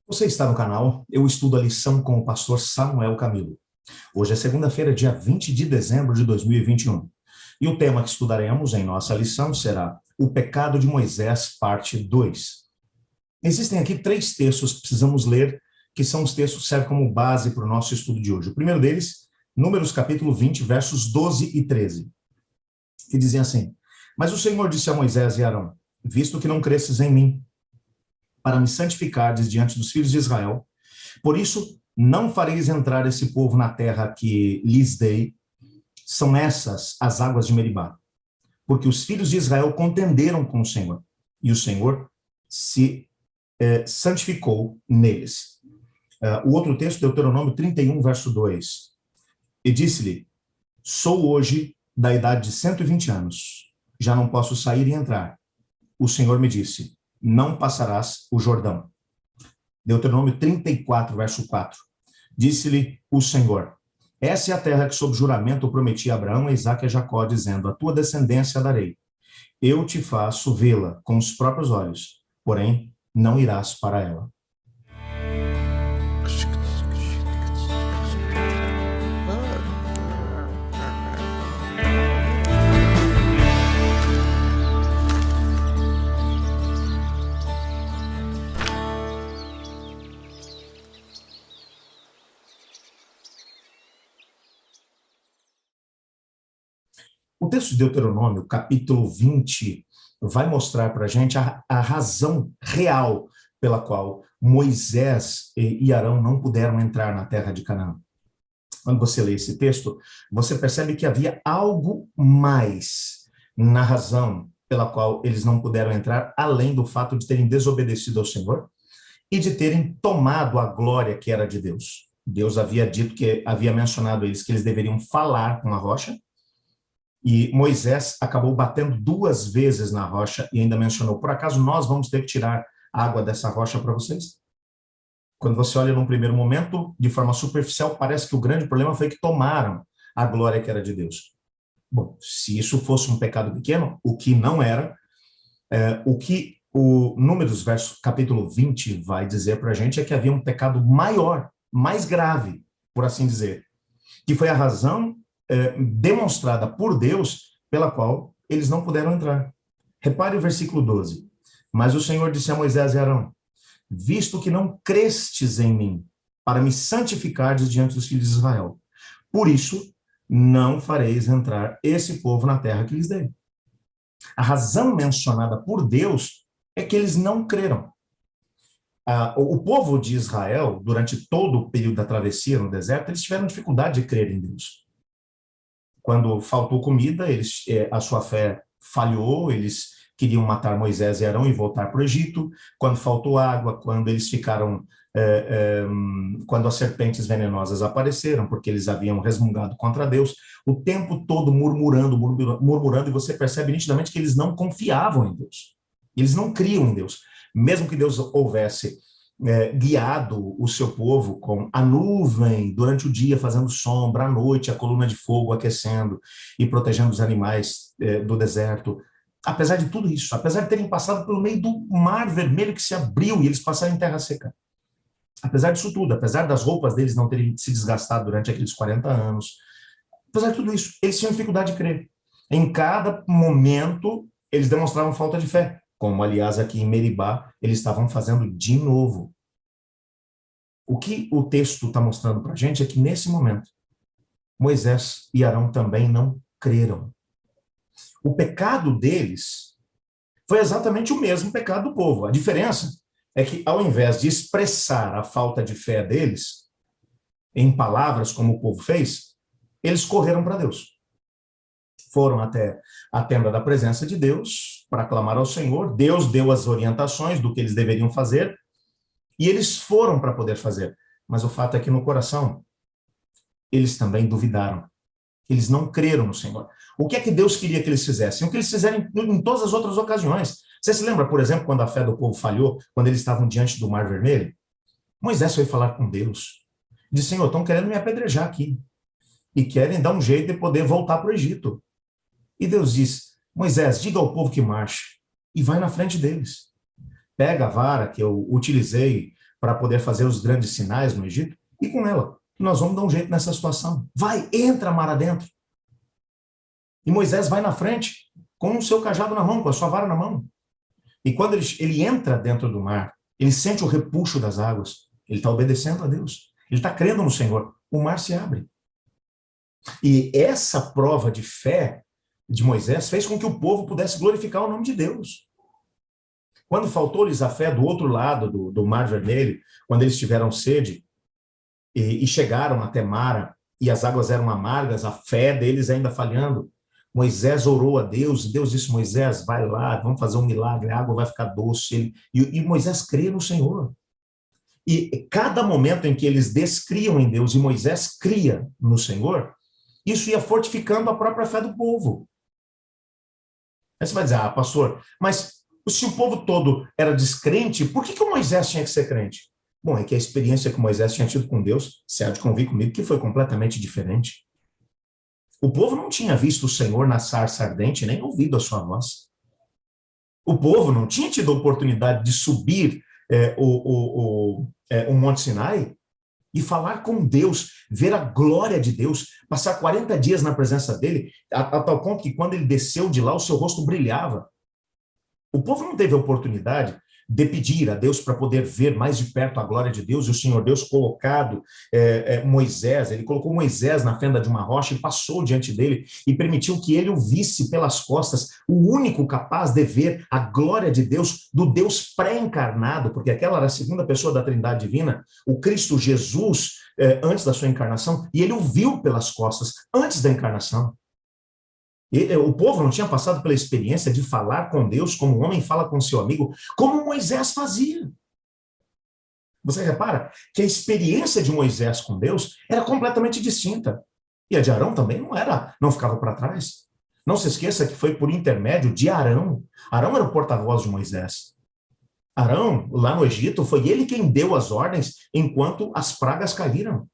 Você está no canal Eu Estudo a Lição com o pastor Samuel Camilo. Hoje é segunda-feira, dia 20 de dezembro de 2021. E o tema que estudaremos em nossa lição será O Pecado de Moisés, parte 2. Existem aqui três textos que precisamos ler, que são os textos que servem como base para o nosso estudo de hoje. O primeiro deles, Números capítulo 20, versos 12 e 13, que dizem assim: Mas o Senhor disse a Moisés e Arão: Visto que não cresces em mim, para me santificardes diante dos filhos de Israel, por isso, não fareis entrar esse povo na terra que lhes dei, são essas as águas de Meribá, porque os filhos de Israel contenderam com o Senhor, e o Senhor se santificou neles. O outro texto, Deuteronômio 31, verso 2, e disse-lhe: Sou hoje da idade de 120 anos, já não posso sair e entrar. O Senhor me disse: Não passarás o Jordão. Deuteronômio 34, verso 4. Disse-lhe o Senhor: Essa é a terra que sob juramento eu prometi a Abraão, a Isaque e a Jacó, dizendo: A tua descendência darei. Eu te faço vê-la com os próprios olhos, porém não irás para ela. O texto de Deuteronômio, capítulo 20, vai mostrar para a gente a razão real pela qual Moisés e Arão não puderam entrar na terra de Canaã. Quando você lê esse texto, você percebe que havia algo mais na razão pela qual eles não puderam entrar, além do fato de terem desobedecido ao Senhor e de terem tomado a glória que era de Deus. Deus havia dito que havia mencionado a eles que eles deveriam falar com a rocha, e Moisés acabou batendo duas vezes na rocha e ainda mencionou: por acaso nós vamos ter que tirar a água dessa rocha para vocês? Quando você olha num primeiro momento, de forma superficial, parece que o grande problema foi que tomaram a glória que era de Deus. Bom, se isso fosse um pecado pequeno, o que não era, o que o Números, capítulo 20, vai dizer para a gente é que havia um pecado maior, mais grave, por assim dizer, que foi a razão demonstrada por Deus pela qual eles não puderam entrar. Repare o versículo 12. Mas o Senhor disse a Moisés e Arão: Visto que não crestes em mim, para me santificardes diante dos filhos de Israel, por isso não fareis entrar esse povo na terra que lhes dei. A razão mencionada por Deus é que eles não creram. O povo de Israel, durante todo o período da travessia no deserto, eles tiveram dificuldade de crer em Deus. Quando faltou comida, a sua fé falhou, eles queriam matar Moisés e Arão e voltar para o Egito. Quando faltou água, quando eles ficaram, quando as serpentes venenosas apareceram, porque eles haviam resmungado contra Deus, o tempo todo murmurando, e você percebe nitidamente que eles não confiavam em Deus. Eles não criam em Deus. Mesmo que Deus houvesse guiado o seu povo com a nuvem durante o dia fazendo sombra, à noite a coluna de fogo aquecendo e protegendo os animais do deserto. Apesar de tudo isso, apesar de terem passado pelo meio do mar vermelho que se abriu e eles passaram em terra seca, apesar disso tudo, apesar das roupas deles não terem se desgastado durante aqueles 40 anos, apesar de tudo isso, eles tinham dificuldade de crer. Em cada momento, eles demonstravam falta de fé, como, aliás, aqui em Meribá, eles estavam fazendo de novo. O que o texto está mostrando para a gente é que, nesse momento, Moisés e Arão também não creram. O pecado deles foi exatamente o mesmo pecado do povo. A diferença é que, ao invés de expressar a falta de fé deles em palavras, como o povo fez, eles correram para Deus. Foram até a tenda da presença de Deus para clamar ao Senhor. Deus deu as orientações do que eles deveriam fazer e eles foram para poder fazer. Mas o fato é que no coração eles também duvidaram. Eles não creram no Senhor. O que é que Deus queria que eles fizessem? O que eles fizeram em todas as outras ocasiões. Você se lembra, por exemplo, quando a fé do povo falhou, quando eles estavam diante do Mar Vermelho? Moisés foi falar com Deus. Disse: Senhor, estão querendo me apedrejar aqui. E querem dar um jeito de poder voltar para o Egito. E Deus diz: Moisés, diga ao povo que marche. E vai na frente deles. Pega a vara que eu utilizei para poder fazer os grandes sinais no Egito, e com ela. Nós vamos dar um jeito nessa situação. Vai, entra mar adentro. E Moisés vai na frente, com o seu cajado na mão, com a sua vara na mão. E quando ele entra dentro do mar, ele sente o repuxo das águas. Ele está obedecendo a Deus. Ele está crendo no Senhor. O mar se abre. E essa prova de fé de Moisés fez com que o povo pudesse glorificar o nome de Deus. Quando faltou-lhes a fé do outro lado do Mar Vermelho, quando eles tiveram sede e chegaram até Mara, e as águas eram amargas, a fé deles ainda falhando, Moisés orou a Deus, e Deus disse: Moisés, vai lá, vamos fazer um milagre, a água vai ficar doce. E Moisés crê no Senhor. E cada momento em que eles descriam em Deus e Moisés cria no Senhor, isso ia fortificando a própria fé do povo. Aí você vai dizer: pastor, mas se o povo todo era descrente, por que o Moisés tinha que ser crente? Bom, é que a experiência que Moisés tinha tido com Deus, você há de convir comigo, que foi completamente diferente. O povo não tinha visto o Senhor na sarça ardente, nem ouvido a sua voz. O povo não tinha tido a oportunidade de subir o Monte Sinai e falar com Deus, ver a glória de Deus, passar 40 dias na presença dele, a tal ponto que quando ele desceu de lá, o seu rosto brilhava. O povo não teve a oportunidade de pedir a Deus para poder ver mais de perto a glória de Deus, e o Senhor Deus colocado Moisés, ele colocou Moisés na fenda de uma rocha e passou diante dele e permitiu que ele o visse pelas costas, o único capaz de ver a glória de Deus, do Deus pré-encarnado, porque aquela era a segunda pessoa da Trindade Divina, o Cristo Jesus, antes da sua encarnação, e ele o viu pelas costas, antes da encarnação. O povo não tinha passado pela experiência de falar com Deus como um homem fala com seu amigo, como Moisés fazia. Você repara que a experiência de Moisés com Deus era completamente distinta. E a de Arão também não ficava para trás. Não se esqueça que foi por intermédio de Arão. Arão era o porta-voz de Moisés. Arão, lá no Egito, foi ele quem deu as ordens enquanto as pragas caíram.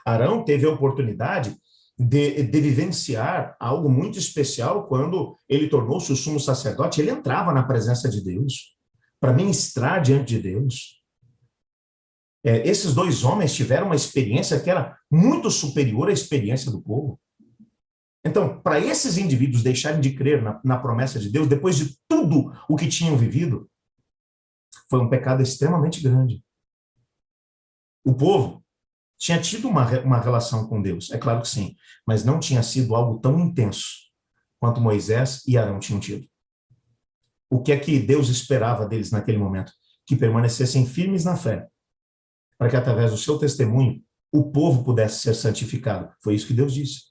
Arão teve a oportunidade de vivenciar algo muito especial quando ele tornou-se o sumo sacerdote. Ele entrava na presença de Deus para ministrar diante de Deus. Esses dois homens tiveram uma experiência que era muito superior à experiência do povo. Então, para esses indivíduos deixarem de crer na promessa de Deus, depois de tudo o que tinham vivido, foi um pecado extremamente grande. O povo tinha tido uma relação com Deus, é claro que sim, mas não tinha sido algo tão intenso quanto Moisés e Arão tinham tido. O que é que Deus esperava deles naquele momento? Que permanecessem firmes na fé, para que através do seu testemunho o povo pudesse ser santificado. Foi isso que Deus disse.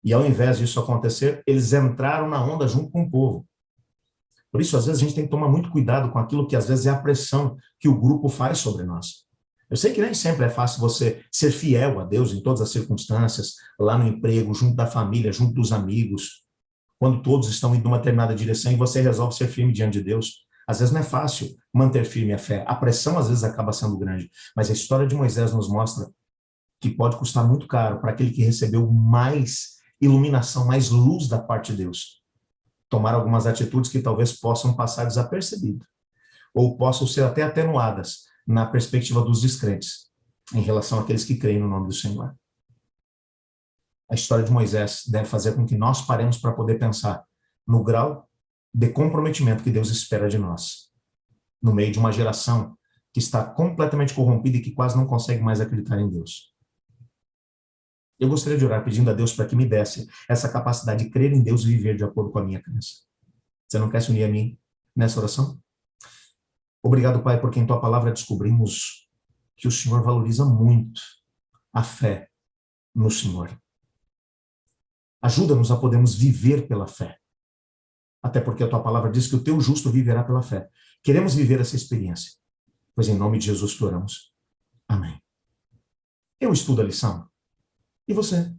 E ao invés disso acontecer, eles entraram na onda junto com o povo. Por isso, às vezes, a gente tem que tomar muito cuidado com aquilo que às vezes é a pressão que o grupo faz sobre nós. Eu sei que nem sempre é fácil você ser fiel a Deus em todas as circunstâncias, lá no emprego, junto da família, junto dos amigos, quando todos estão indo numa determinada direção e você resolve ser firme diante de Deus. Às vezes não é fácil manter firme a fé. A pressão às vezes acaba sendo grande, mas a história de Moisés nos mostra que pode custar muito caro para aquele que recebeu mais iluminação, mais luz da parte de Deus, tomar algumas atitudes que talvez possam passar desapercebido, ou possam ser até atenuadas na perspectiva dos descrentes, em relação àqueles que creem no nome do Senhor. A história de Moisés deve fazer com que nós paremos para poder pensar no grau de comprometimento que Deus espera de nós, no meio de uma geração que está completamente corrompida e que quase não consegue mais acreditar em Deus. Eu gostaria de orar pedindo a Deus para que me desse essa capacidade de crer em Deus e viver de acordo com a minha crença. Você não quer se unir a mim nessa oração? Obrigado, Pai, porque em Tua palavra descobrimos que o Senhor valoriza muito a fé no Senhor. Ajuda-nos a podermos viver pela fé. Até porque a Tua palavra diz que o Teu justo viverá pela fé. Queremos viver essa experiência, pois em nome de Jesus que oramos. Amém. Eu estudo a lição. E você?